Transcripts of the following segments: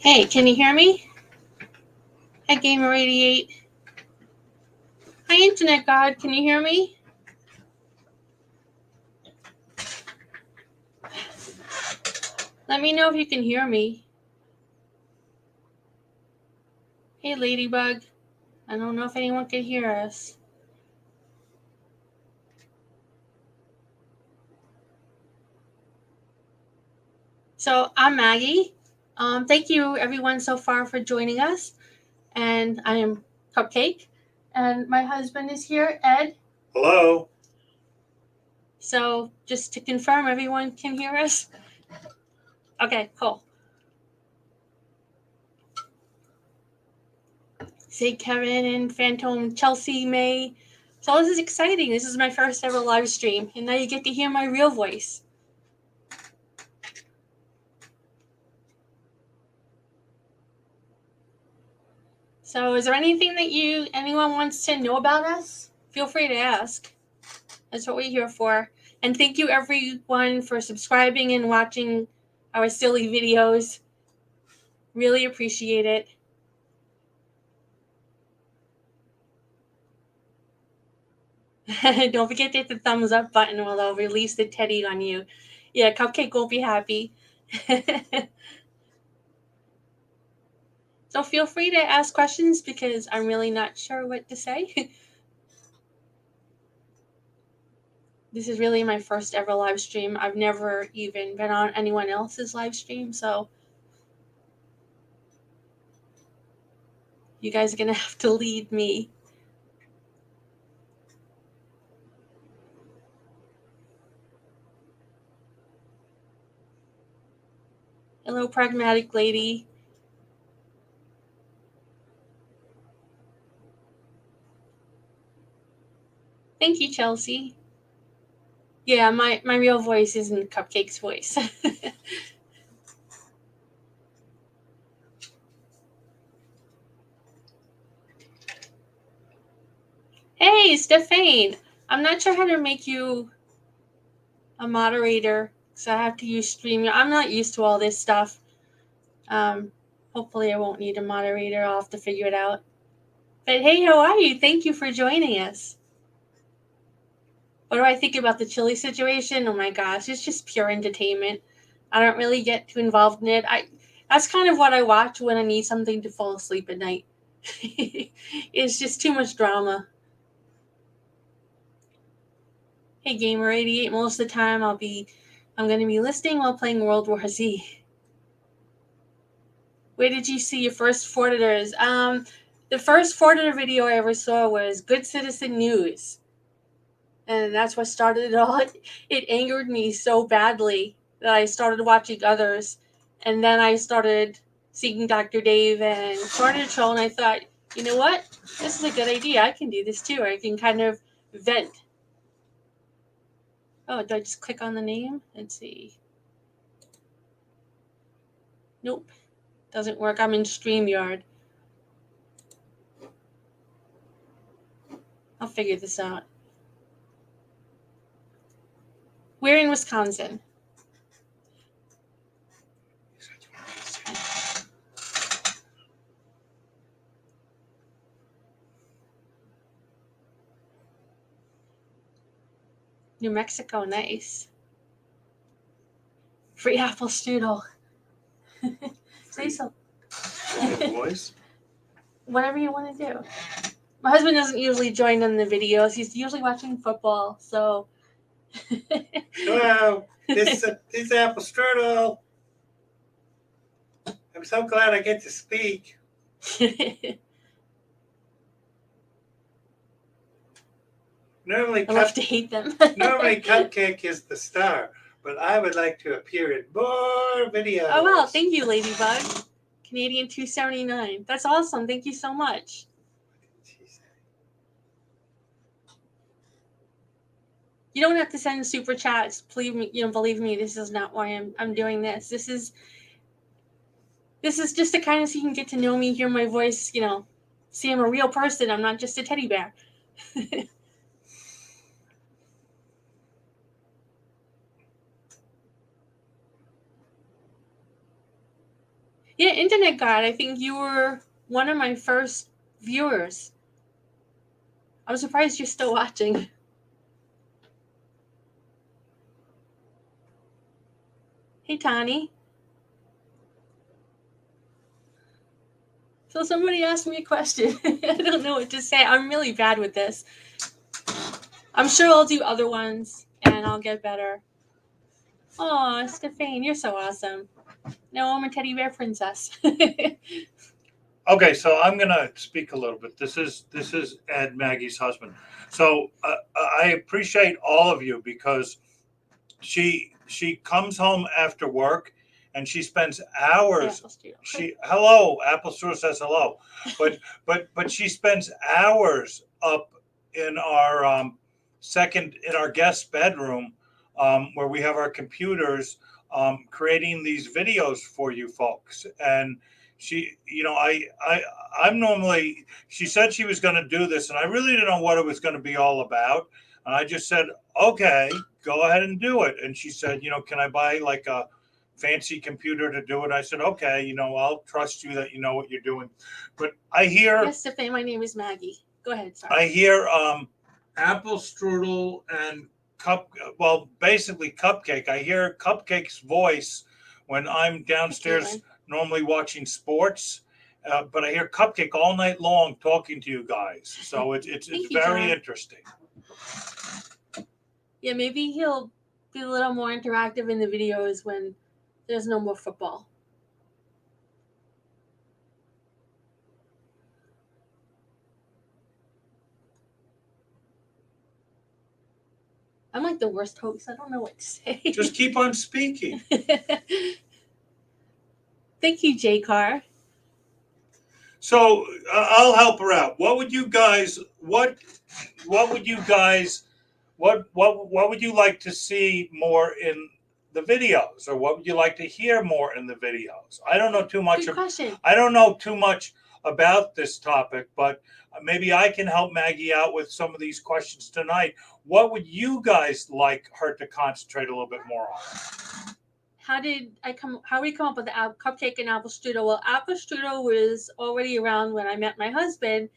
Hey, can you hear me? Hi, Gamer88. Hi, Internet God. Can you hear me? Let me know if you can hear me. Hey, Ladybug. I don't know if anyone can hear us. So, I'm Maggie. Thank you, everyone, so far for joining us. And I am Cupcake. And my husband is here, Ed. Hello. So, just to confirm, everyone can hear us? Okay, cool. Say Kevin and Phantom Chelsea May. So this is exciting. This is my first ever live stream, and now you get to hear my real voice. So is there anything that anyone wants to know about us? Feel free to ask. That's what we're here for. And thank you everyone for subscribing and watching our silly videos. Really appreciate it. Don't forget to hit the thumbs up button or they'll release the teddy on you. Yeah, Cupcake won't be happy. So feel free to ask questions because I'm really not sure what to say. This is really my first ever live stream. I've never even been on anyone else's live stream, so you guys are going to have to lead me. Hello, Pragmatic Lady. Thank you, Chelsea. Yeah, my real voice isn't Cupcake's voice. Hey, Stephane. I'm not sure how to make you a moderator because I have to use StreamYard. I'm not used to all this stuff. Hopefully I won't need a moderator. I'll have to figure it out. But hey, how are you? Thank you for joining us. What do I think about the chili situation? Oh my gosh, it's just pure entertainment. I don't really get too involved in it. That's kind of what I watch when I need something to fall asleep at night. It's just too much drama. Hey, Gamer88. Most of the time I'm going to be listening while playing World War Z. Where did you see your first Fortitors? The first Fortiter video I ever saw was Good Citizen News. And that's what started it all. It angered me so badly that I started watching others. And then I started seeing Dr. Dave and Fortiter Troll, and I thought, you know what? This is a good idea. I can do this too. I can kind of vent. Oh, do I just click on the name? Let's see. Nope. Doesn't work. I'm in StreamYard. I'll figure this out. We're in Wisconsin. New Mexico, nice. Free apple strudel. Say so. Voice? Whatever you want to do. My husband doesn't usually join in the videos. He's usually watching football, so. Hello, this is Apple Strudel. I'm so glad I get to speak. Normally, I love to hate them. normally Cupcake is the star, but I would like to appear in more videos. Oh, well, thank you, Ladybug. Canadian 279. That's awesome. Thank you so much. You don't have to send super chats. Believe me, this is not why I'm doing this. This is just to kind of so you can get to know me, hear my voice, see I'm a real person. I'm not just a teddy bear. Yeah, Internet God. I think you were one of my first viewers. I'm surprised you're still watching. Hey, Tani. So somebody asked me a question. I don't know what to say. I'm really bad with this. I'm sure I'll do other ones and I'll get better. Oh, Stephane, you're so awesome. No, I'm a teddy bear princess. Okay, so I'm gonna speak a little bit. This is Ed, Maggie's husband. So I appreciate all of you because she comes home after work and she spends hours. She hello, Apple Store says hello, but she spends hours up in our in our guest bedroom where we have our computers creating these videos for you folks. And she, I'm normally, she said she was going to do this and I really didn't know what it was going to be all about. And I just said, okay, go ahead and do it. And she said, can I buy like a fancy computer to do it? I said, okay, I'll trust you that you know what you're doing. But I hear, yes, Stephane, my name is Maggie. Go ahead, sorry. I hear apple strudel and basically Cupcake. I hear Cupcake's voice when I'm downstairs normally watching sports. But I hear Cupcake all night long talking to you guys. So it's very interesting. Yeah, maybe he'll be a little more interactive in the videos when there's no more football. I'm like the worst host. I don't know what to say. Just keep on speaking. Thank you, J Car. So I'll help her out. What would you guys what would you guys what would you like to see more in the videos, or what would you like to hear more in the videos? I don't know too much. Good question. I don't know too much about this topic, but maybe I can help Maggie out with some of these questions tonight. What would you guys like her to concentrate a little bit more on? How we come up with the cupcake and apple strudel? Well, apple strudel was already around when I met my husband,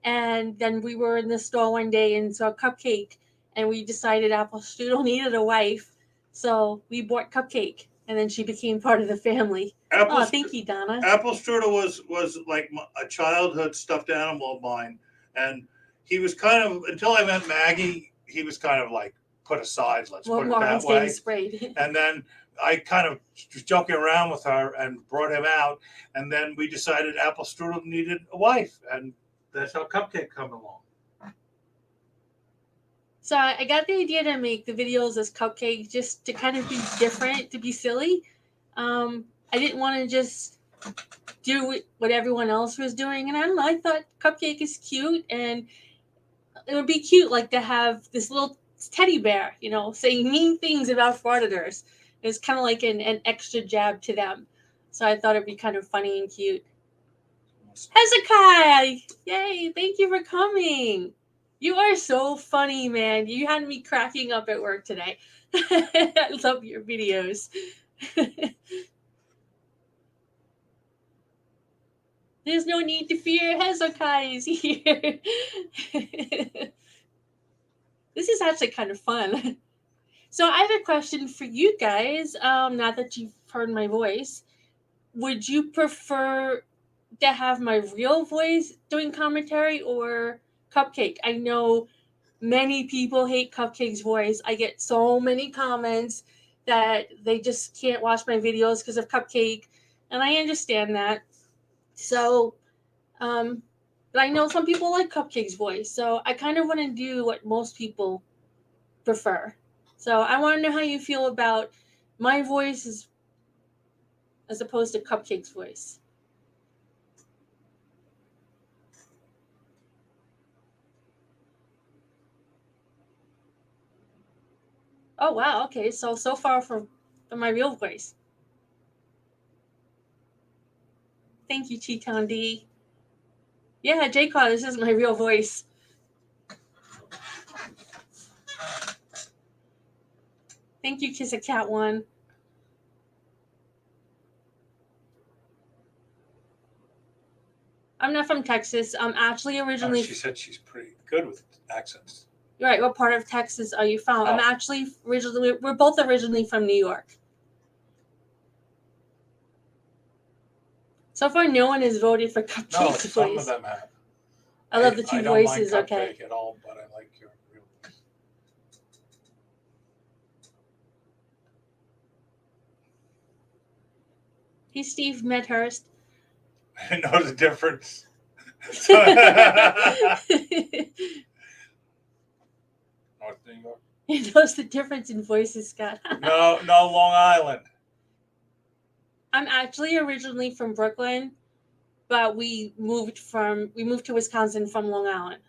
and then we were in the store one day and saw Cupcake, and we decided apple strudel needed a wife, so we bought Cupcake, and then she became part of the family. Thank you, Donna. Apple strudel was like a childhood stuffed animal of mine, and he was kind of, until I met Maggie, he was kind of like put aside. Let's put it that way. Sprayed. And then I kind of was joking around with her and brought him out, and then we decided apple strudel needed a wife, and that's how Cupcake come along. So I got the idea to make the videos as Cupcake just to kind of be different, to be silly. I didn't want to just do what everyone else was doing, and I don't know, I thought Cupcake is cute, and it would be cute like to have this little teddy bear, saying mean things about frauditors. It was kind of like an extra jab to them. So I thought it'd be kind of funny and cute. Hezekiah! Yay, thank you for coming. You are so funny, man. You had me cracking up at work today. I love your videos. There's no need to fear. Hezekiah is here. This is actually kind of fun. So I have a question for you guys. Now that you've heard my voice, would you prefer to have my real voice doing commentary or Cupcake? I know many people hate Cupcake's voice. I get so many comments that they just can't watch my videos because of Cupcake, and I understand that. So, but I know some people like Cupcake's voice, so I kind of want to do what most people prefer. So I want to know how you feel about my voice as opposed to Cupcake's voice. Oh wow, okay. So far from my real voice. Thank you, Cheeton D. Yeah, J-Claw, this is my real voice. Thank you, Kiss a Cat One. I'm not from Texas. I'm actually Oh, originally. she said she's pretty good with accents. Right. What part of Texas are you from? I'm Oh. actually originally. We're both originally from New York. So far, no one has voted for No, Cupcake's some of voice. them have. I love the two I don't voices. mind Okay. Cupcake at all, but I like your real voice. He's Steve Medhurst. I know the difference. North New York. He knows the difference in voices, Scott. No, Long Island. I'm actually originally from Brooklyn, but we moved to Wisconsin from Long Island.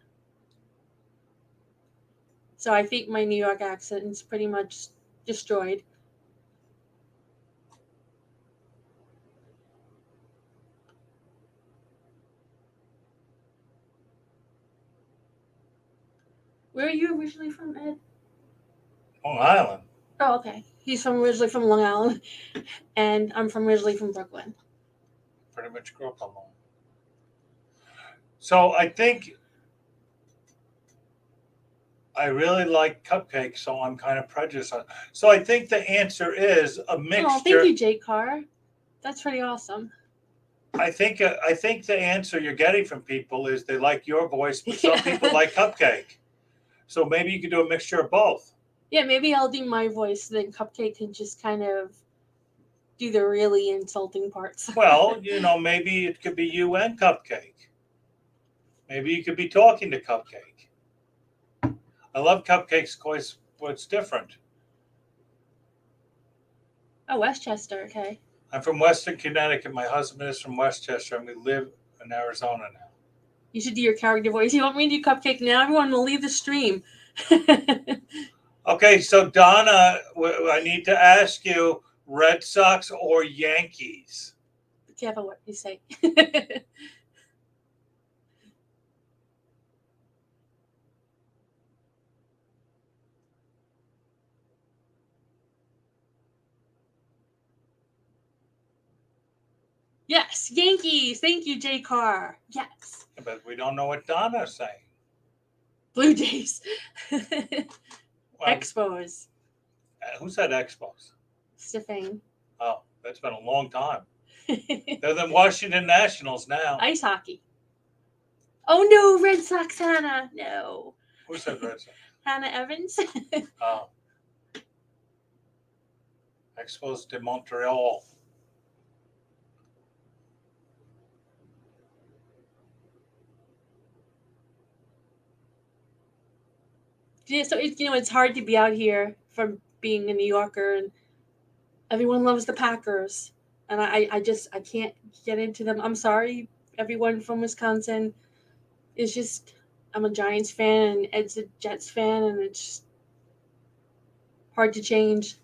So I think my New York accent is pretty much destroyed. Where are you originally from, Ed? Long Island. Oh, okay. He's originally from Long Island, and I'm originally from Brooklyn. Pretty much grew up on Long Island. So I think I really like Cupcake, so I'm kind of prejudiced on it. So I think the answer is a mixture. Oh, thank you, Jay Carr. That's pretty awesome. I think the answer you're getting from people is they like your voice, but some people like Cupcake. So maybe you could do a mixture of both. Yeah, maybe I'll do my voice, then Cupcake can just kind of do the really insulting parts. Well, maybe it could be you and Cupcake. Maybe you could be talking to Cupcake. I love Cupcake's voice, but it's different. Oh, Westchester, okay. I'm from Western Connecticut. My husband is from Westchester, and we live in Arizona now. You should do your character voice. You want me to do Cupcake now? Everyone will leave the stream. Okay, so Donna, I need to ask you, Red Sox or Yankees? Be careful what you say. Yes, Yankees. Thank you, Jay Carr. Yes. But we don't know what Donna's saying. Blue Jays. Well, Expos. who said Expos? Stefan. Oh, that's been a long time. They're the Washington Nationals now. Ice hockey. Oh no, Red Sox Hannah. No. Who said Red Sox? Hannah Evans. Oh. Expos de Montreal. Yeah, so it's hard to be out here from being a New Yorker, and everyone loves the Packers, and I can't get into them. I'm sorry, everyone from Wisconsin. It's just I'm a Giants fan and Ed's a Jets fan, and it's just hard to change.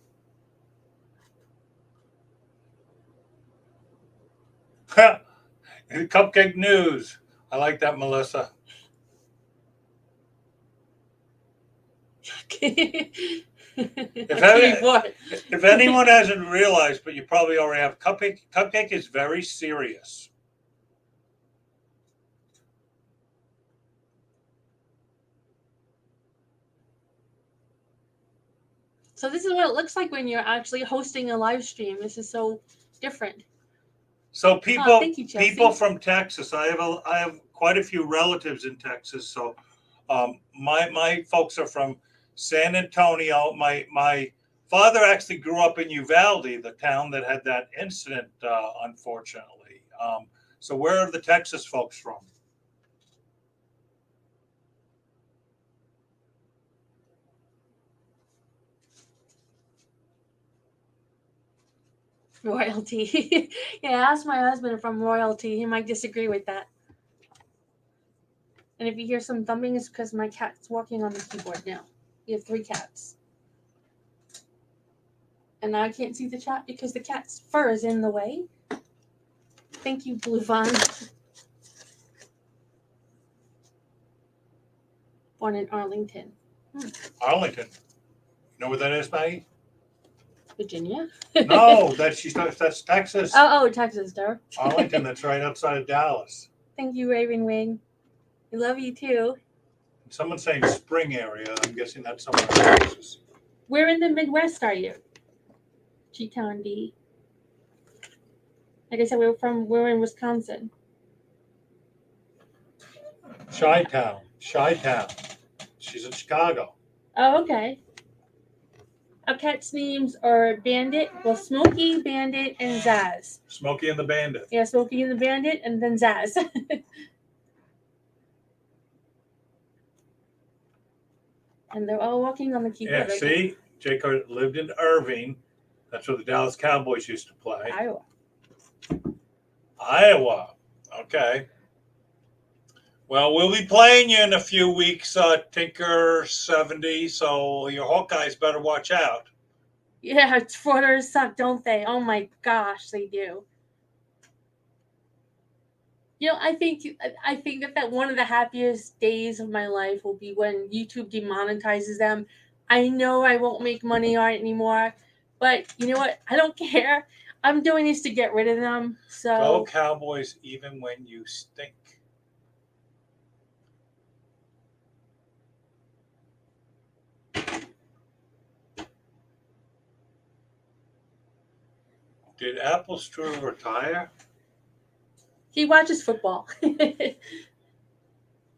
Cupcake news. I like that, Melissa. If anyone hasn't realized, but you probably already have, Cupcake is very serious. So this is what it looks like when you're actually hosting a live stream. This is so different. So thank you, Chelsea. people from Texas, I have quite a few relatives in Texas. So my folks are from San Antonio. My father actually grew up in Uvalde, the town that had that incident, unfortunately. So where are the Texas folks from? Royalty. Yeah, ask my husband from royalty. He might disagree with that. And if you hear some thumping, it's because my cat's walking on the keyboard now. We have 3 cats. And now I can't see the chat because the cat's fur is in the way. Thank you, Blue Vine. Born in Arlington. Arlington. You know where that is, Maggie? Virginia? No, that's Texas. Oh, Texas, there. Arlington, that's right outside of Dallas. Thank you, Raven Wing. I love you too. Someone's saying spring area. I'm guessing that's somewhere in Texas. Where in the Midwest are you? G-Town D. Like I said, we're in Wisconsin. Chi-Town. Chi-Town. She's in Chicago. Oh, okay. Our cats' names are Bandit, well, Smokey, Bandit, and Zaz. Smokey and the Bandit. Yeah, Smokey and the Bandit, and then Zaz. And they're all walking on the keyboard. Yeah, right see? Jake lived in Irving. That's where the Dallas Cowboys used to play. now. Iowa. Okay. Well, we'll be playing you in a few weeks, Tinker 70, so your Hawkeyes better watch out. Yeah, frauders suck, don't they? Oh my gosh, they do. You know, I think that one of the happiest days of my life will be when YouTube demonetizes them. I know I won't make money on it anymore, but you know what? I don't care. I'm doing this to get rid of them. So Go Cowboys even when you stink. Did Applestrudel retire? he watches football.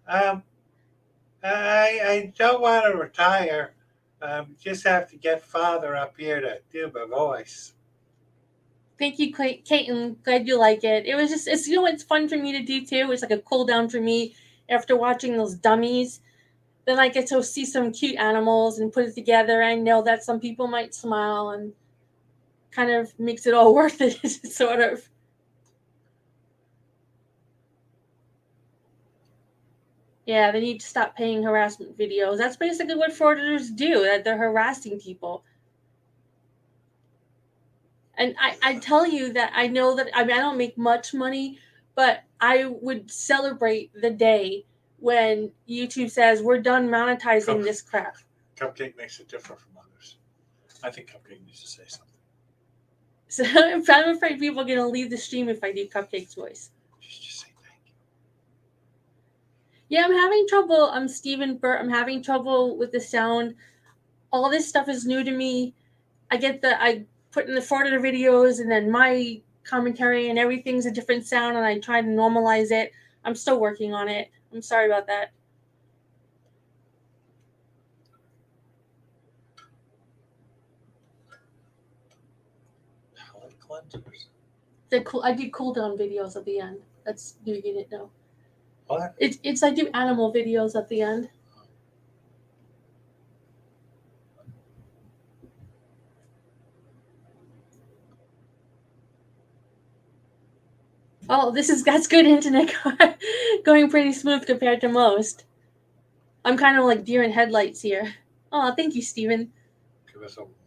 I don't want to retire. Just have to get father up here to do my voice. Thank you, Caitlin. Glad you like it. It was just, it's, you know, it's fun for me to do too. It's like a cool down for me after watching those dummies. Then I get to see some cute animals and put it together. I know that some people might smile and kind of makes it all worth it, sort of. Yeah, they need to stop paying harassment videos. That's basically what fraudsters do, that they're harassing people. And I tell you that I know that, I mean, I don't make much money, but I would celebrate the day when YouTube says, we're done monetizing this crap. Cupcake makes it different from others. I think Cupcake needs to say something. So I'm afraid people are going to leave the stream if I do Cupcake's voice. Just say thank you. Yeah, I'm having trouble. I'm Stephen Burt. I'm having trouble with the sound. All this stuff is new to me. I put in the front of the videos and then my commentary and everything's a different sound and I try to normalize it. I'm still working on it. I'm sorry about that. Palate cleansers. I do cool down videos at the end. That's you didn't know. What? It's I do animal videos at the end. Oh, that's good internet going pretty smooth compared to most. I'm kind of like deer in headlights here. Oh, thank you, Steven. Give us a warning.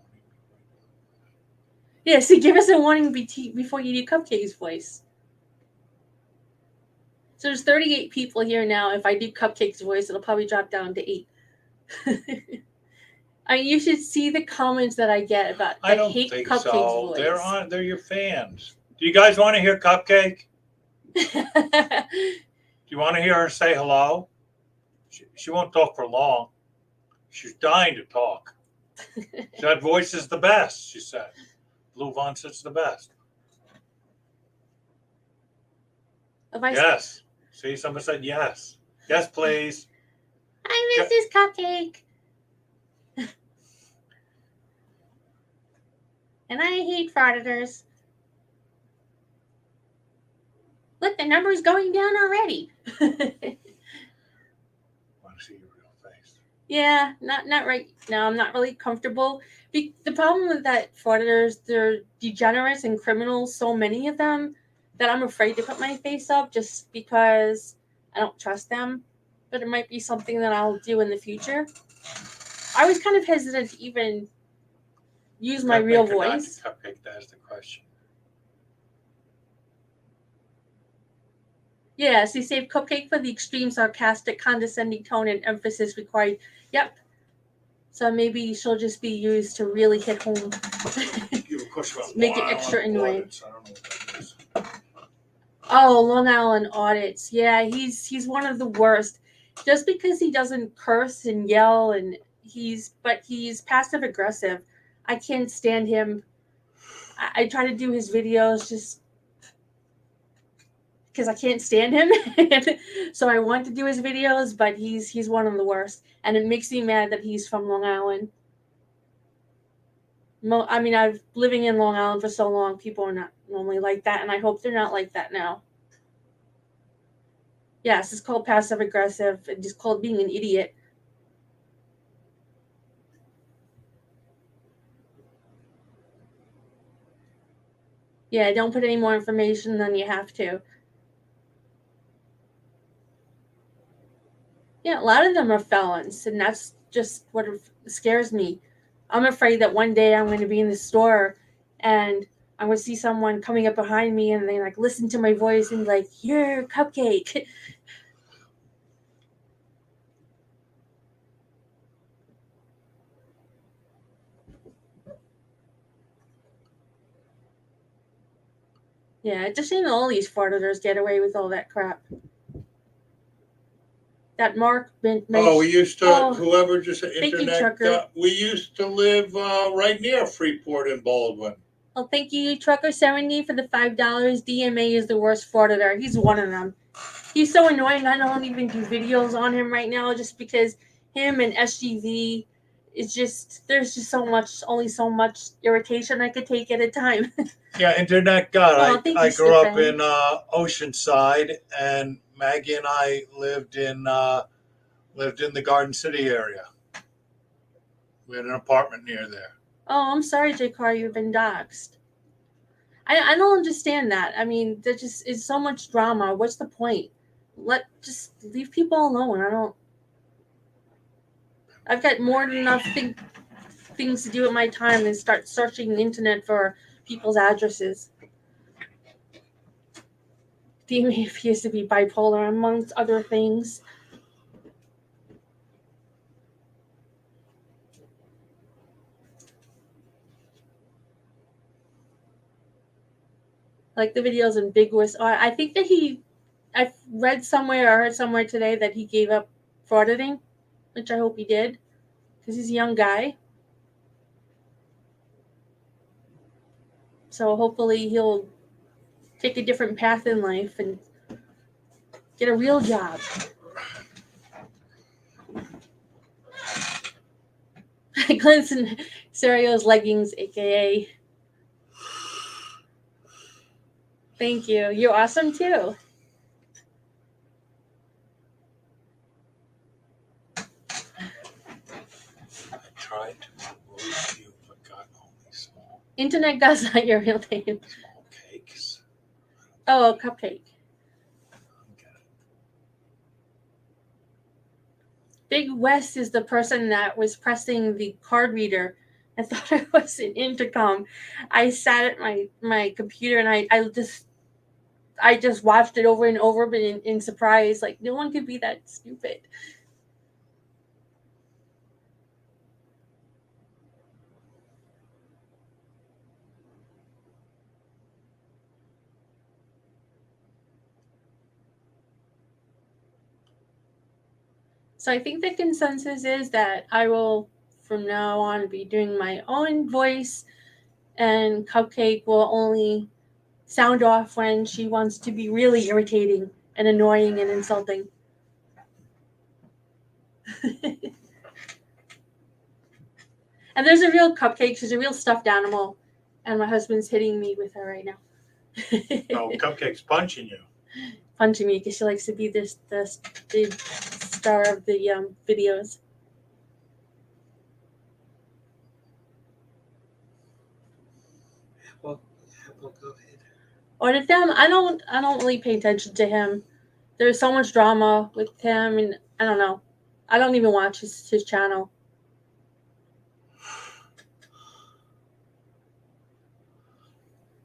Yeah, see, give us a warning before you do Cupcake's voice. So there's 38 people here now. If I do Cupcake's voice, it'll probably drop down to 8. I mean, you should see the comments that I get about I don't hate think Cupcake's so. voice. They're your fans. Do you guys want to hear Cupcake? Do you want to hear her say hello? She won't talk for long. She's dying to talk. That voice is the best, she said. Blue Von says the best. Yes. See, someone said yes. Yes, please. Hi, Mrs. Cupcake. And I hate frauditors. Look, the number's going down already. Want to see your real face? Yeah, not right now. I'm not really comfortable. The problem with that frauditors, they're degenerates and criminals, so many of them, that I'm afraid to put my face up just because I don't trust them. But it might be something that I'll do in the future. I was kind of hesitant to even use my real voice. Cupcake, that's the question. Yes, he saved Cupcake for the extreme sarcastic, condescending tone and emphasis required. Yep. So maybe she'll just be used to really hit home. Make it extra annoying. I don't know what that is. Oh, Long Island audits. Yeah, he's one of the worst. Just because he doesn't curse and yell and he's passive aggressive. I can't stand him. I try to do his videos just because I can't stand him. So I want to do his videos, but he's one of the worst, and it makes me mad that he's from Long Island. I mean, I've living in Long Island for so long. People are not normally like that, and I hope they're not like that now. Yes, it's called passive aggressive. It's called being an idiot. Yeah, don't put any more information than you have to. Yeah, a lot of them are felons, and that's just what scares me. I'm afraid that one day I'm going to be in the store and I'm going to see someone coming up behind me and they like listen to my voice and be like, "You're cupcake." Yeah, it's a shame all these frauditors get away with all that crap. That Mark Oh, we used to, Oh, whoever just said thank you, internet, trucker. we used to live right near Freeport in Baldwin. Well, thank you, Trucker70, for the $5. DMA is the worst frauditor. He's one of them. He's so annoying. I don't even do videos on him right now just because him and SGV is just there's just only so much irritation I could take at a time. Yeah, internet God. Oh, thank I you, grew up Stefan. in Oceanside, and Maggie and I lived in the Garden City area. We had an apartment near there. Oh, I'm sorry, J. Carr, you've been doxxed. I don't understand that. I mean, there just is so much drama. What's the point? Just leave people alone. I've got more than enough things to do with my time than start searching the internet for people's addresses. DMA appears to be bipolar, amongst other things. Like the videos in Big West. I think that I've read somewhere or heard somewhere today that he gave up frauditing, which I hope he did, because he's a young guy. So hopefully he'll take a different path in life and get a real job. Clinton Serio's leggings, aka. Thank you. You're awesome too. I tried to roast you, but got only small. Internet God's not your real name. Small cakes. Oh, a cupcake. Big West is the person that was pressing the card reader. I thought it was an intercom. I sat at my computer and I just watched it over and over, but in surprise, like no one could be that stupid. So I think the consensus is that I will from now on be doing my own voice, and Cupcake will only sound off when she wants to be really irritating and annoying and insulting. And there's a real Cupcake. She's a real stuffed animal, and my husband's hitting me with her right now. No, Cupcake's punching you. Punching me because she likes to be the star of the videos. Well, go ahead. Audit them. I don't really pay attention to him. There's so much drama with him, and I don't know. I don't even watch his channel.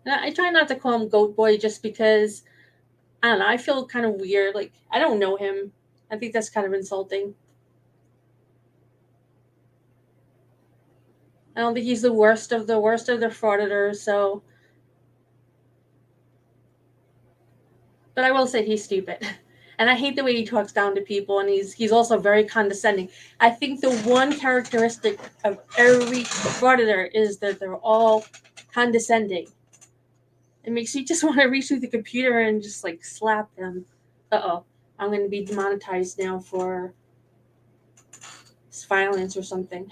And I try not to call him Goat Boy just because I don't know. I feel kind of weird. Like I don't know him. I think that's kind of insulting. I don't think he's the worst of the frauditors. So But I will say he's stupid. And I hate the way he talks down to people, and he's also very condescending. I think the one characteristic of every auditor is that they're all condescending. It makes you just want to reach through the computer and just like slap them. Uh-oh, I'm going to be demonetized now for violence or something.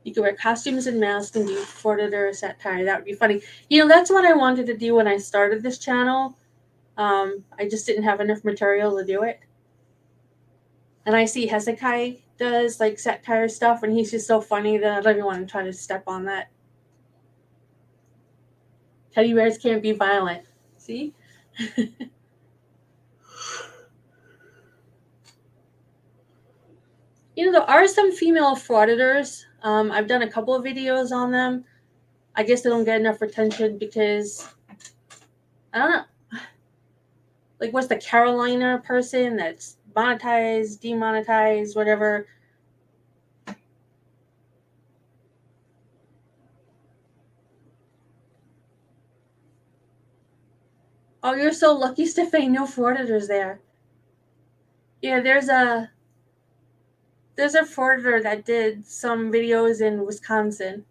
You could wear costumes and masks and do auditor satire. That would be funny. You know, that's what I wanted to do when I started this channel. I just didn't have enough material to do it. And I see Hezekiah does like satire stuff, and he's just so funny that I don't even want to try to step on that. Teddy bears can't be violent. See? You know, there are some female frauditors. I've done a couple of videos on them. I guess they don't get enough attention because, I don't know. Like, what's the Carolina person that's monetized, demonetized, whatever? Oh, you're so lucky, Stephanie. No frauditors there. Yeah, there's a frauditor that did some videos in Wisconsin.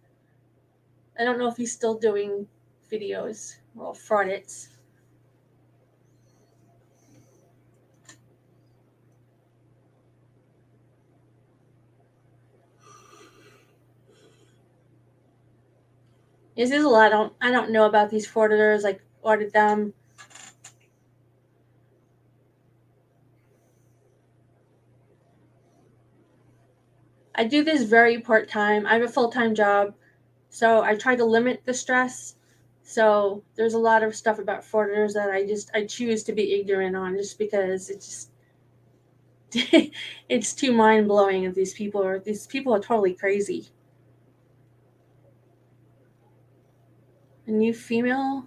I don't know if he's still doing videos. Well, fraudits. Yes, there's a lot. I don't know about these frauditors. Like, audit them. I do this very part-time. I have a full-time job, so I try to limit the stress. So there's a lot of stuff about frauditors that I choose to be ignorant on, just because it's just it's too mind-blowing. These people are totally crazy. A new female.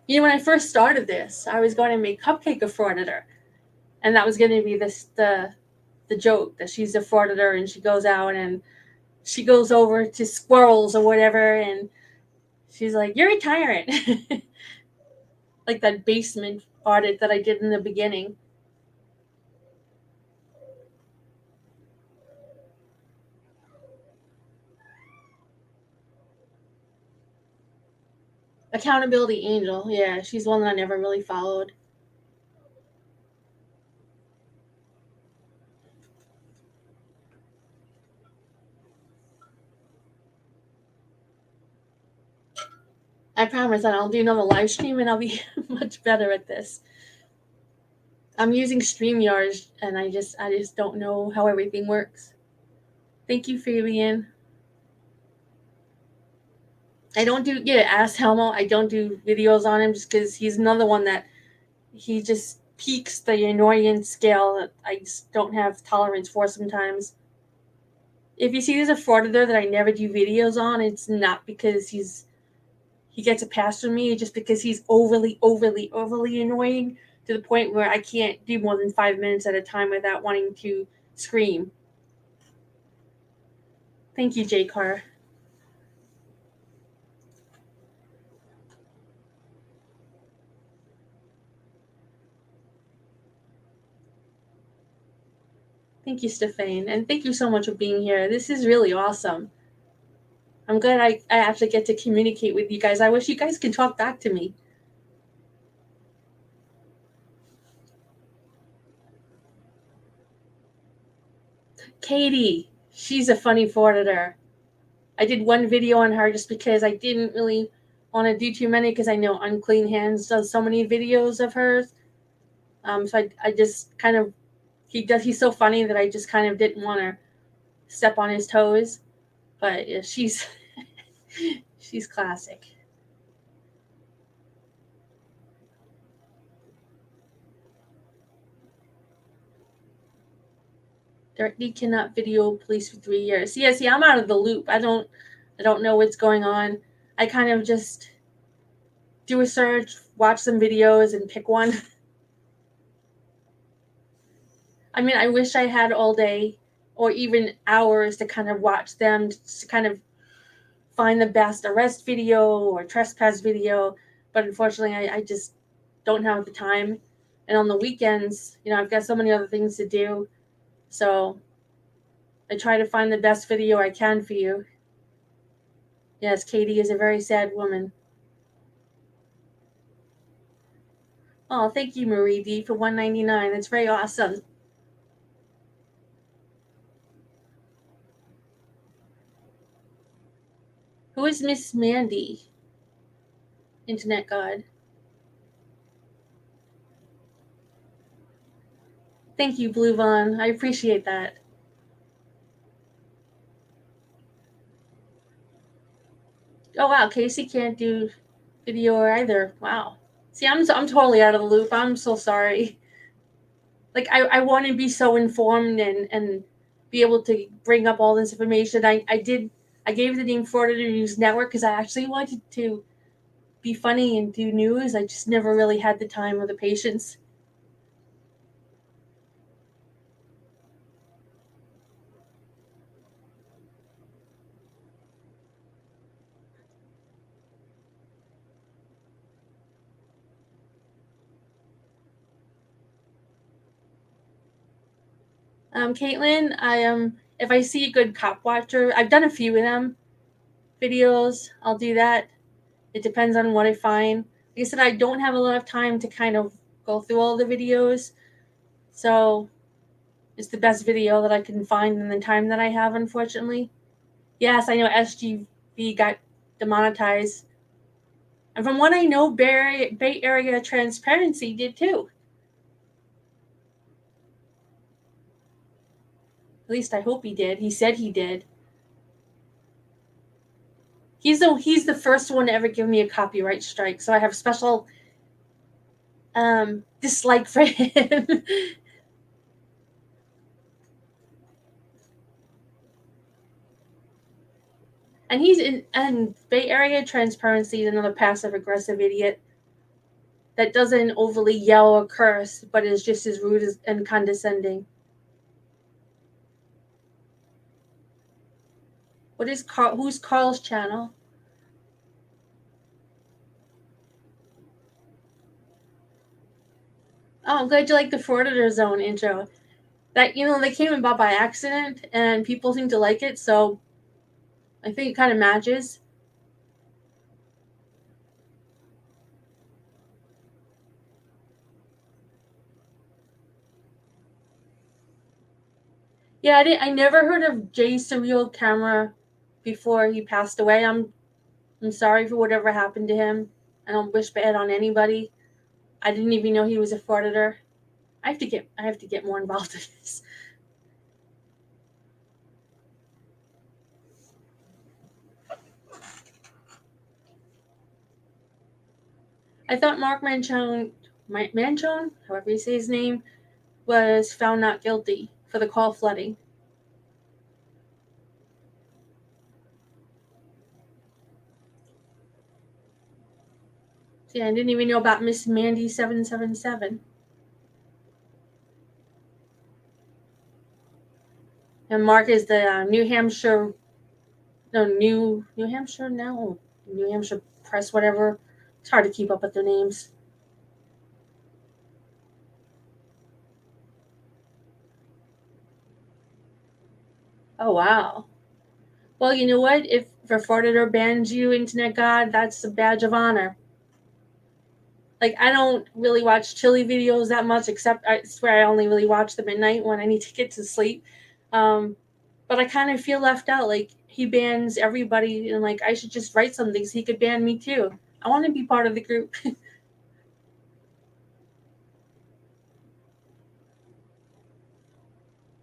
You know, when I first started this, I was going to make Cupcake a frauditor, and that was going to be the joke that she's a frauditor and she goes out and she goes over to squirrels or whatever, and she's like, "You're a tyrant." Like that basement audit that I did in the beginning. Accountability Angel. Yeah, she's one that I never really followed. I promise that I'll do another live stream and I'll be much better at this. I'm using StreamYard and I just don't know how everything works. Thank you, Fabian. I don't do ask Helmo. I don't do videos on him just because he's another one that he just peaks the annoyance scale that I just don't have tolerance for sometimes. If you see there's a frauditor that I never do videos on, it's not because he gets a pass from me, just because he's overly annoying to the point where I can't do more than 5 minutes at a time without wanting to scream. Thank you, J. Carr. Thank you, Stephane. And thank you so much for being here. This is really awesome. I'm glad I actually get to communicate with you guys. I wish you guys could talk back to me. Katie, she's a funny frauditor. I did one video on her just because I didn't really want to do too many, because I know Unclean Hands does so many videos of hers. So I just kind of, he's so funny that I just kind of didn't want to step on his toes. But yeah, she's she's classic. Directly cannot video police for 3 years. Yeah, see, I'm out of the loop. I don't know what's going on. I kind of just do a search, watch some videos, and pick one. I mean, I wish I had all day or even hours to kind of watch them, to kind of find the best arrest video or trespass video, but unfortunately, I just don't have the time. And on the weekends, I've got so many other things to do. So I try to find the best video I can for you. Yes, Katie is a very sad woman. Oh, thank you, Marie D, for $1.99. That's very awesome. Who is Miss Mandy? Internet God. Thank you, Blue Vaughn. I appreciate that. Oh wow, Casey can't do video either. Wow. See, I'm totally out of the loop. I'm so sorry. Like I want to be so informed and be able to bring up all this information. I gave the name Florida News Network because I actually wanted to be funny and do news. I just never really had the time or the patience. Caitlin, if I see a good cop watcher, I've done a few of them videos. I'll do that. It depends on what I find. Like I said, I don't have a lot of time to kind of go through all the videos, so it's the best video that I can find in the time that I have, unfortunately. Yes, I know SGV got demonetized. And from what I know, Bay Area Transparency did too. At least I hope he did. He said he did. He's the first one to ever give me a copyright strike, so I have special dislike for him. And Bay Area Transparency is another passive aggressive idiot that doesn't overly yell or curse, but is just as rude and condescending. Who's Carl's channel? Oh, I'm glad you like the Florida Zone intro. That they came about by accident, and people seem to like it, so I think it kind of matches. Yeah, I never heard of Jay Surreal Camera before he passed away. I'm sorry for whatever happened to him. I don't wish bad on anybody. I didn't even know he was a frauditor. I have to get more involved in this. I thought Mark Manchone, however you say his name, was found not guilty for the call flooding. See, I didn't even know about Miss Mandy 777. And Mark is the New Hampshire Press, whatever. It's hard to keep up with their names. Oh wow. Well, you know what? If Reporter bans you, Internet God, that's a badge of honor. Like I don't really watch chili videos that much, except I swear I only really watch them at night when I need to get to sleep. But I kind of feel left out. Like he bans everybody, and like I should just write something so he could ban me too. I want to be part of the group.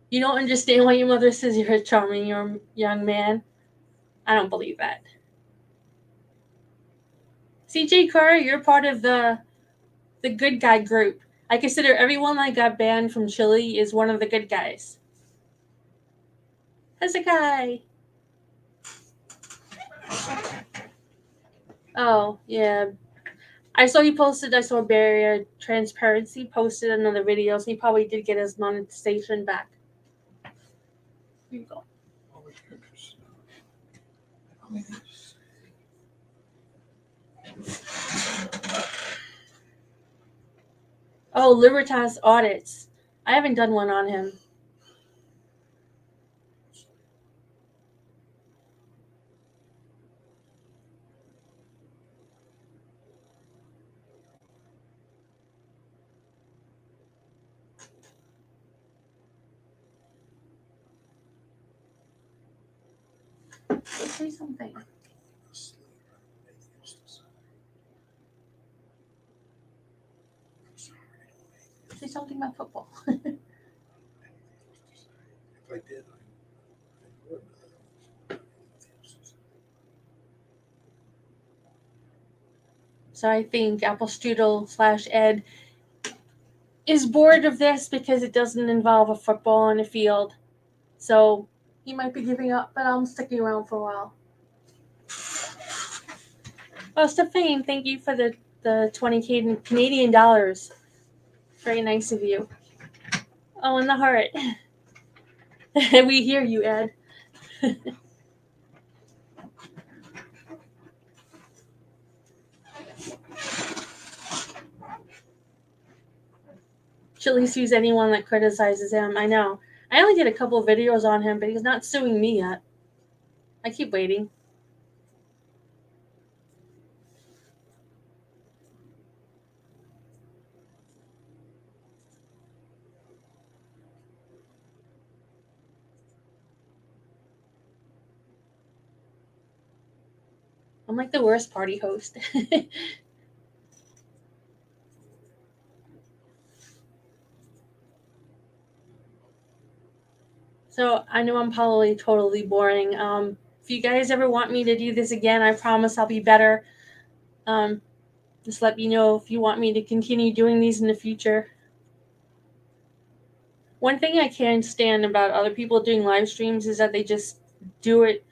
You don't understand why your mother says you're a charming young man. I don't believe that. CJ Carr, you're part of the good guy group. I consider everyone that got banned from Chile is one of the good guys. As a guy. Oh, yeah. I saw Barrier Transparency posted another video, so he probably did get his monetization back. Here you go. Oh, Libertas audits. I haven't done one on him. Say something. Say something about football. If I did, I would. So I think Apple Strudel / Ed is bored of this because it doesn't involve a football on the field. So he might be giving up, but I'm sticking around for a while. Oh, Stephane, thank you for the 20 Canadian dollars. Very nice of you. Oh, in the heart. We hear you, Ed. Chili sues anyone that criticizes him. I know. I only did a couple of videos on him, but he's not suing me yet. I keep waiting. I'm like the worst party host. So I know I'm probably totally boring. If you guys ever want me to do this again, I promise I'll be better. Just let me know if you want me to continue doing these in the future. One thing I can't stand about other people doing live streams is that they just do it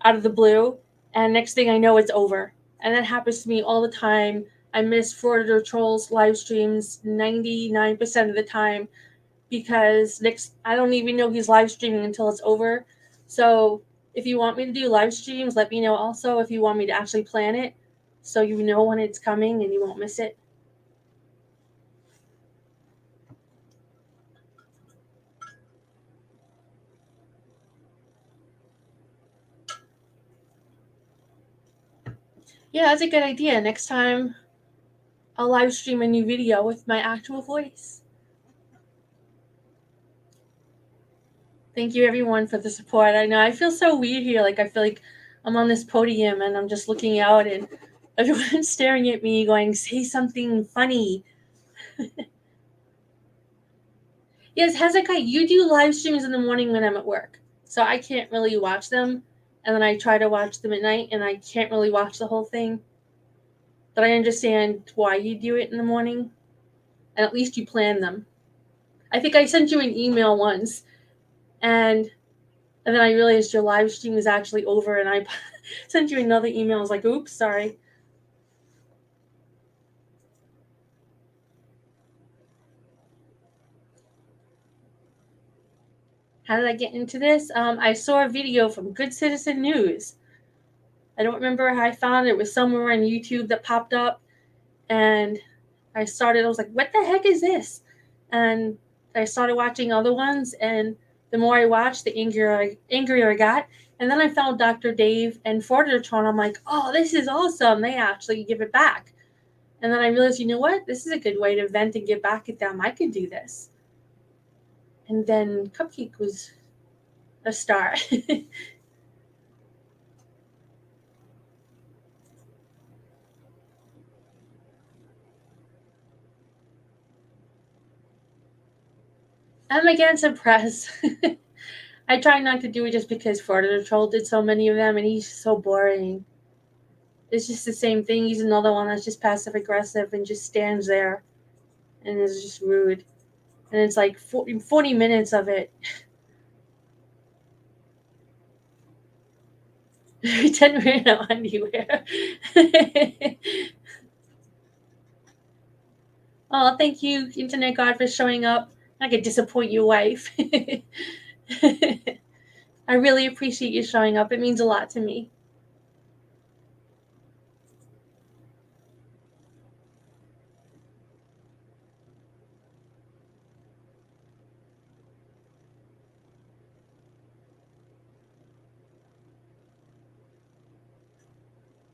out of the blue, and next thing I know, it's over. And that happens to me all the time. I miss Florida Trolls live streams 99% of the time because I don't even know he's live streaming until it's over. So if you want me to do live streams, let me know also if you want me to actually plan it so you know when it's coming and you won't miss it. Yeah, that's a good idea. Next time I'll live stream a new video with my actual voice. Thank you everyone for the support. I know I feel so weird here. Like I feel like I'm on this podium and I'm just looking out and everyone's staring at me going, say something funny. Yes, Hezekiah, you do live streams in the morning when I'm at work. So I can't really watch them. And then I try to watch them at night and I can't really watch the whole thing. But I understand why you do it in the morning. And at least you plan them. I think I sent you an email once and then I realized your live stream was actually over and I sent you another email. I was like, oops, sorry. How did I get into this? I saw a video from Good Citizen News. I don't remember how I found it. It was somewhere on YouTube that popped up. And I was like, what the heck is this? And I started watching other ones. And the more I watched, the angrier I got. And then I found Dr. Dave and Fortitron. I'm like, oh, this is awesome. They actually give it back. And then I realized, you know what? This is a good way to vent and get back at them. I could do this. And then Cupcake was a star. I'm against the press. I try not to do it just because Florida Troll did so many of them and he's so boring. It's just the same thing. He's another one that's just passive aggressive and just stands there and is just rude. And it's like 40 minutes of it. 10 ran out anywhere. Oh, thank you, Internet God, for showing up. I could disappoint your wife. I really appreciate you showing up. It means a lot to me.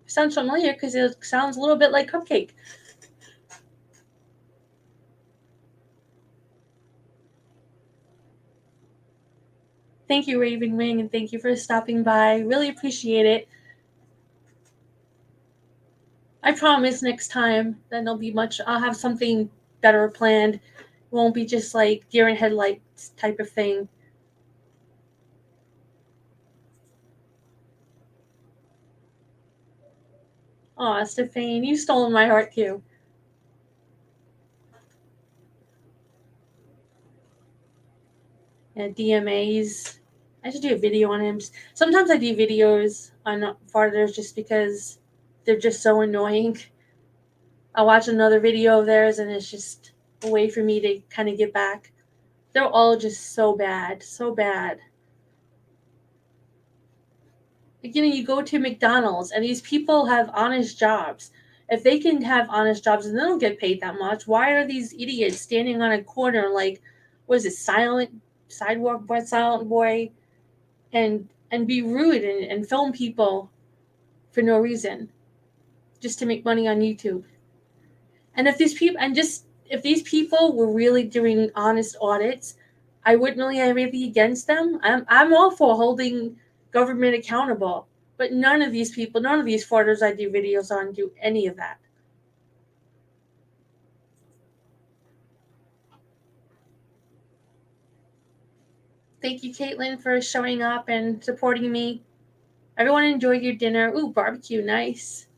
Sounds familiar because it sounds a little bit like Cupcake. Thank you, Raven Wing, and thank you for stopping by. Really appreciate it. I promise next time that there'll be much. I'll have something better planned. It won't be just like deer in headlights type of thing. Aw, Stephane, you stole my heart too. Yeah, DMAs. I should do a video on him. Sometimes I do videos on farters just because they're just so annoying. I'll watch another video of theirs and it's just a way for me to kind of get back. They're all just so bad, so bad. Like, you go to McDonald's and these people have honest jobs. If they can have honest jobs and they don't get paid that much, why are these idiots standing on a corner like, what is it, sidewalk boy, silent boy, and be rude and film people for no reason, just to make money on YouTube? And if these people were really doing honest audits, I wouldn't really have anything against them. I'm all for holding government accountable, but none of these people, none of these frauders I do videos on do any of that. Thank you, Caitlin, for showing up and supporting me. Everyone enjoy your dinner. Ooh, barbecue, nice.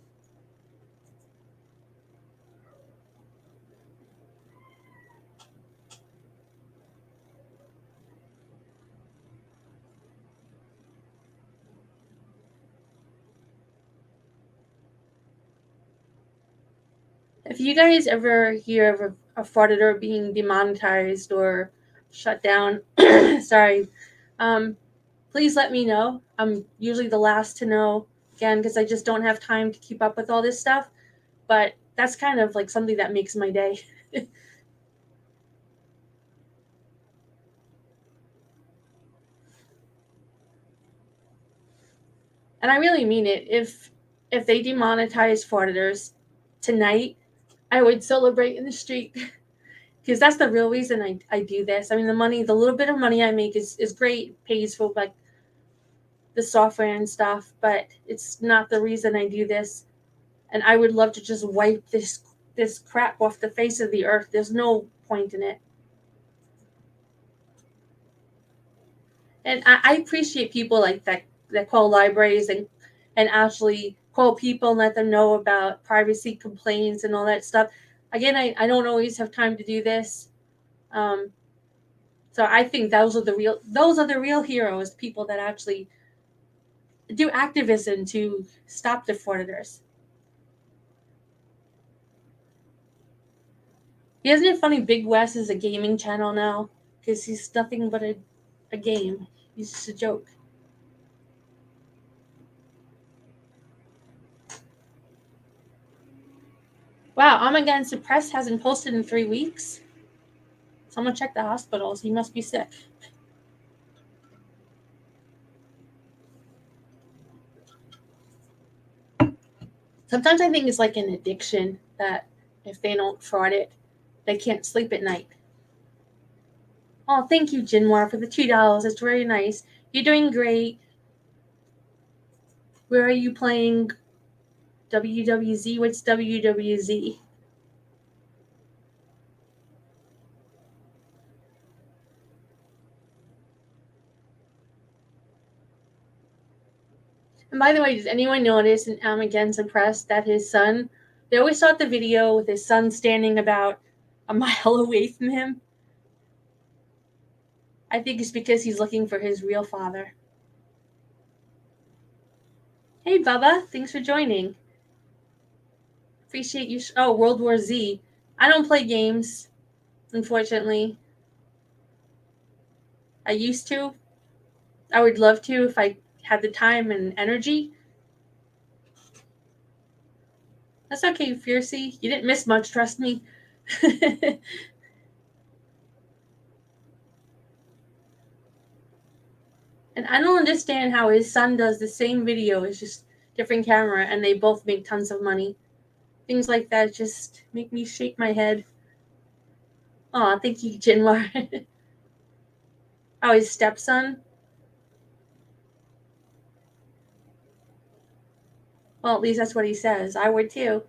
If you guys ever hear of a frauditor being demonetized or shut down, sorry, please let me know. I'm usually the last to know, again, because I just don't have time to keep up with all this stuff. But that's kind of like something that makes my day. And I really mean it. If they demonetize frauditors tonight, I would celebrate in the street. Because that's the real reason I do this. I mean, the little bit of money I make is great. It pays for like the software and stuff, but it's not the reason I do this. And I would love to just wipe this crap off the face of the earth. There's no point in it. And I appreciate people like that call libraries and actually call people and let them know about privacy complaints and all that stuff. Again, I don't always have time to do this. Um, so I think those are the real heroes, people that actually do activism to stop the frauditors. Isn't it funny? Big West is a gaming channel now because he's nothing but a game. He's just a joke. Wow, Armageddon Suppressed hasn't posted in 3 weeks. Someone check the hospitals. He must be sick. Sometimes I think it's like an addiction that if they don't fraud it, they can't sleep at night. Oh, thank you, Jinwar, for the $2. It's very nice. You're doing great. Where are you playing WWZ? What's WWZ? And by the way, does anyone notice in Armageddon Suppressed that his son, they always start the video with his son standing about a mile away from him? I think it's because he's looking for his real father. Hey, Bubba, thanks for joining. Appreciate you. Oh, World War Z. I don't play games, unfortunately. I used to. I would love to if I had the time and energy. That's okay, Fiercey. You didn't miss much, trust me. And I don't understand how his son does the same video, it's just different camera, and they both make tons of money. Things like that just make me shake my head. Aw, thank you, Jinmar. Oh, his stepson? Well, at least that's what he says. I would too.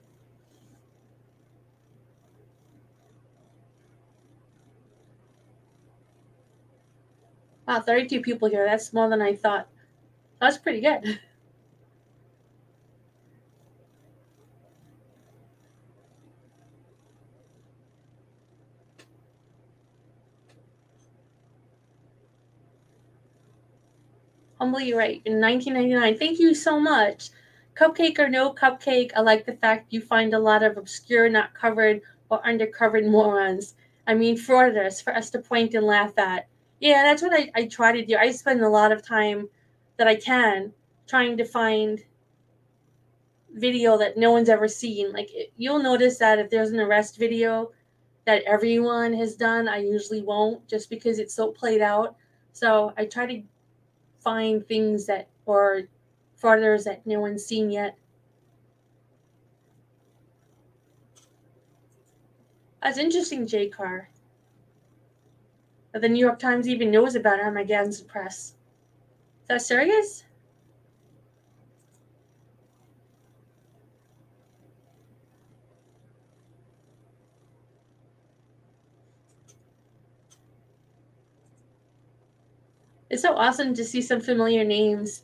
Wow, 32 people here. That's more than I thought. That's pretty good. Humbly right. In 1999. Thank you so much. Cupcake or no cupcake, I like the fact you find a lot of obscure, not covered, or undercovered morons. I mean, frauditors for us to point and laugh at. Yeah, that's what I try to do. I spend a lot of time that I can trying to find video that no one's ever seen. Like, you'll notice that if there's an arrest video that everyone has done, I usually won't just because it's so played out. So I try to find things that or frauders that no one's seen yet. That's interesting, J Car. But the New York Times even knows about Armageddon's press. Is that serious? It's so awesome to see some familiar names.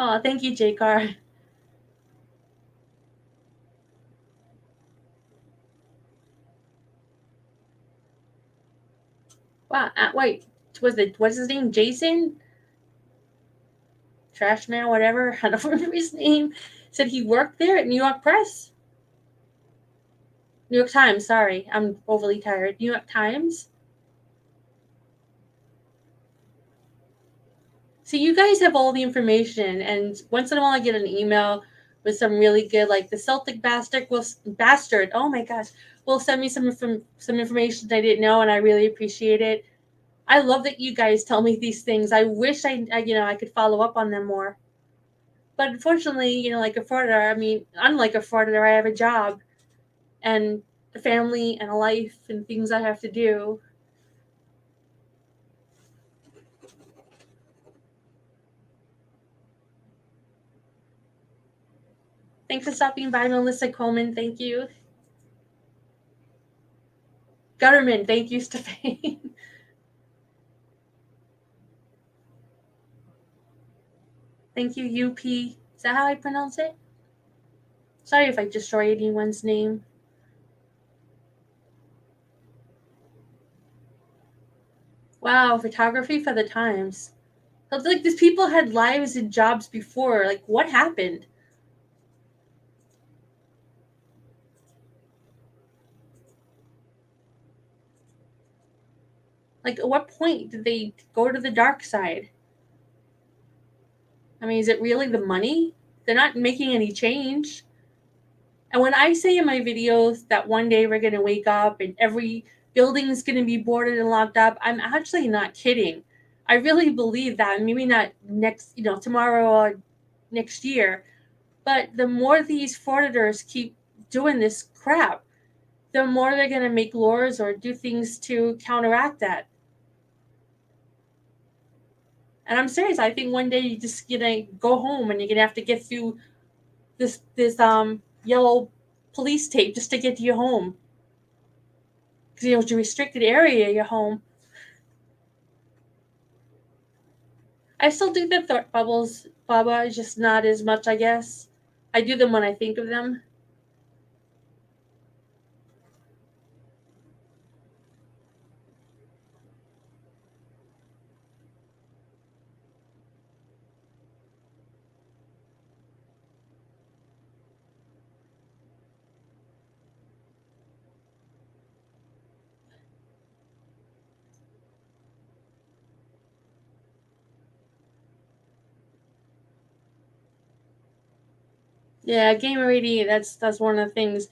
Oh, thank you, J Car. Wow, wait, what's his name? Jason? Trashman, whatever. I don't remember his name. Said he worked there at New York Press. New York Times, sorry. I'm overly tired. New York Times? So you guys have all the information, and once in a while I get an email with some really good, like the Celtic bastard. Oh my gosh, will send me some information that I didn't know, and I really appreciate it. I love that you guys tell me these things. I wish I could follow up on them more, but unfortunately, like a frauditor. I mean, unlike a frauditor, I have a job and a family and a life and things I have to do. Thanks for stopping by, Melissa Coleman. Thank you. Gutterman, thank you, Stephanie. Thank you, UP. Is that how I pronounce it? Sorry if I destroy anyone's name. Wow, photography for the Times. It's like these people had lives and jobs before. Like, what happened? Like, at what point did they go to the dark side? I mean, is it really the money? They're not making any change. And when I say in my videos that one day we're going to wake up and every building is going to be boarded and locked up, I'm actually not kidding. I really believe that. Maybe not tomorrow or next year, but the more these frauditors keep doing this crap, the more they're going to make laws or do things to counteract that. And I'm serious. I think one day you're just gonna go home and you're gonna have to get through this yellow police tape just to get to your home. Because it's a restricted area, your home. I still do the thought bubbles, Baba, just not as much, I guess. I do them when I think of them. Yeah, gamer AD. That's one of the things.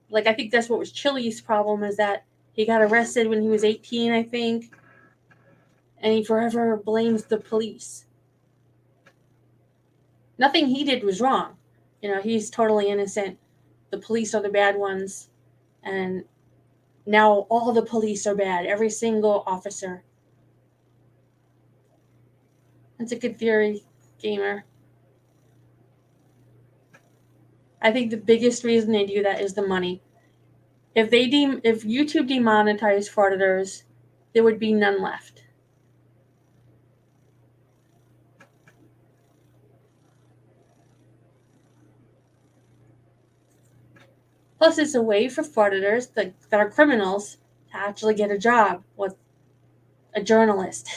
Like I think that's what was Chili's problem is that he got arrested when he was 18, I think, and he forever blames the police. Nothing he did was wrong. You know, he's totally innocent. The police are the bad ones, and now all the police are bad. Every single officer. That's a good theory, gamer. I think the biggest reason they do that is the money. If YouTube demonetized frauditors, there would be none left. Plus, it's a way for frauditors that are criminals to actually get a job with a journalist.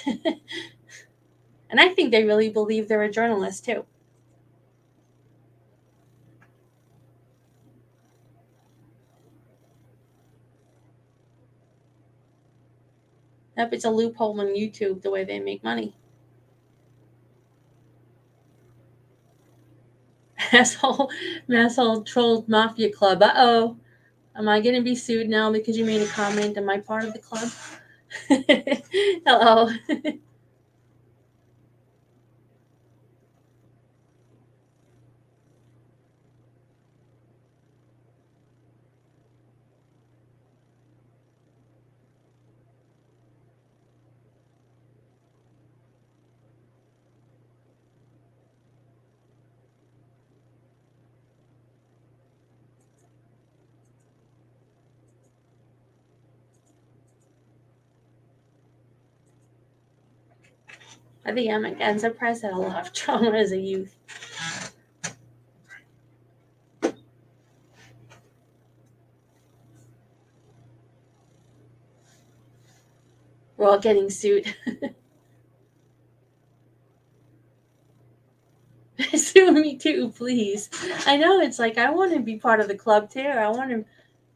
And I think they really believe they're a journalist too. Yep, it's a loophole in YouTube the way they make money. Asshole trolled mafia club. Uh-oh. Am I going to be sued now because you made a comment? Am I part of the club? Hello. I think I'm again surprised I had a lot of trauma as a youth. We're all getting sued. Sue me too, please. I know it's like I want to be part of the club too. I want to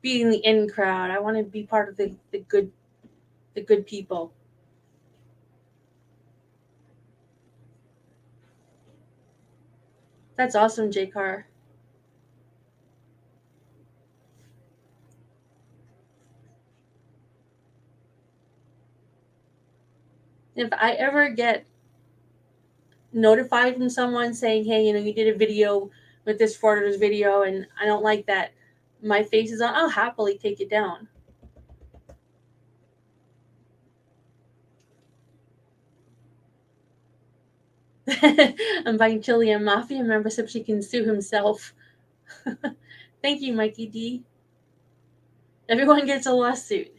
be in the in crowd. I want to be part of the good people. That's awesome, J Car. If I ever get notified from someone saying, "Hey, you did a video with this frauditor's video, and I don't like that," my face is on. I'll happily take it down. I'm buying Chilean Mafia membership so he can sue himself. Thank you, Mikey D. Everyone gets a lawsuit.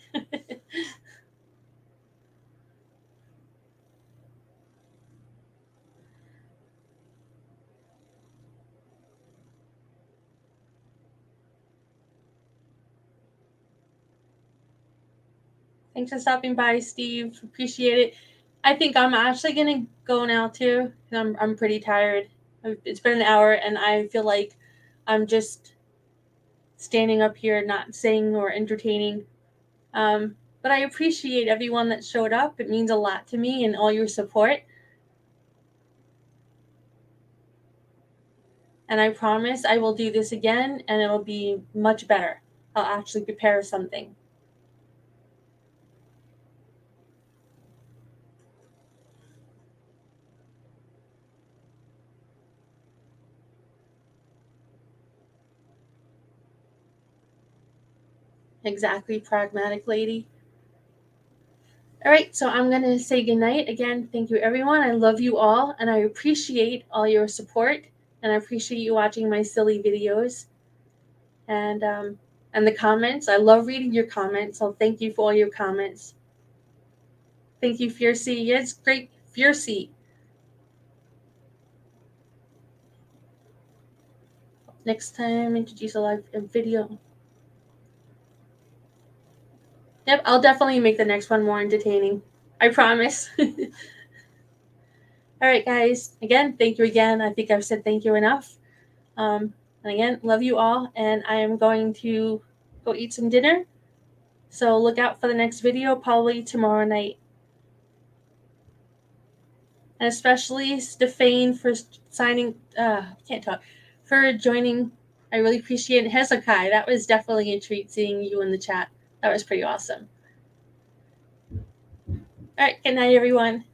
Thanks for stopping by, Steve. Appreciate it. I think I'm actually gonna go now too. I'm pretty tired. It's been an hour, and I feel like I'm just standing up here, not saying or entertaining. But I appreciate everyone that showed up. It means a lot to me and all your support. And I promise I will do this again, and it'll be much better. I'll actually prepare something. Exactly, pragmatic lady. All right, so I'm going to say goodnight. Again, thank you, everyone. I love you all, and I appreciate all your support, and I appreciate you watching my silly videos and the comments. I love reading your comments, so thank you for all your comments. Thank you, Fiercey. Yes, great, Fiercey. Next time, introduce a live video. Yep, I'll definitely make the next one more entertaining. I promise. All right, guys. Again, thank you again. I think I've said thank you enough. And again, love you all. And I am going to go eat some dinner. So look out for the next video, probably tomorrow night. And especially Stefane for signing, can't talk, for joining. I really appreciate it. Hezekiah, that was definitely a treat seeing you in the chat. That was pretty awesome. All right, good night, everyone.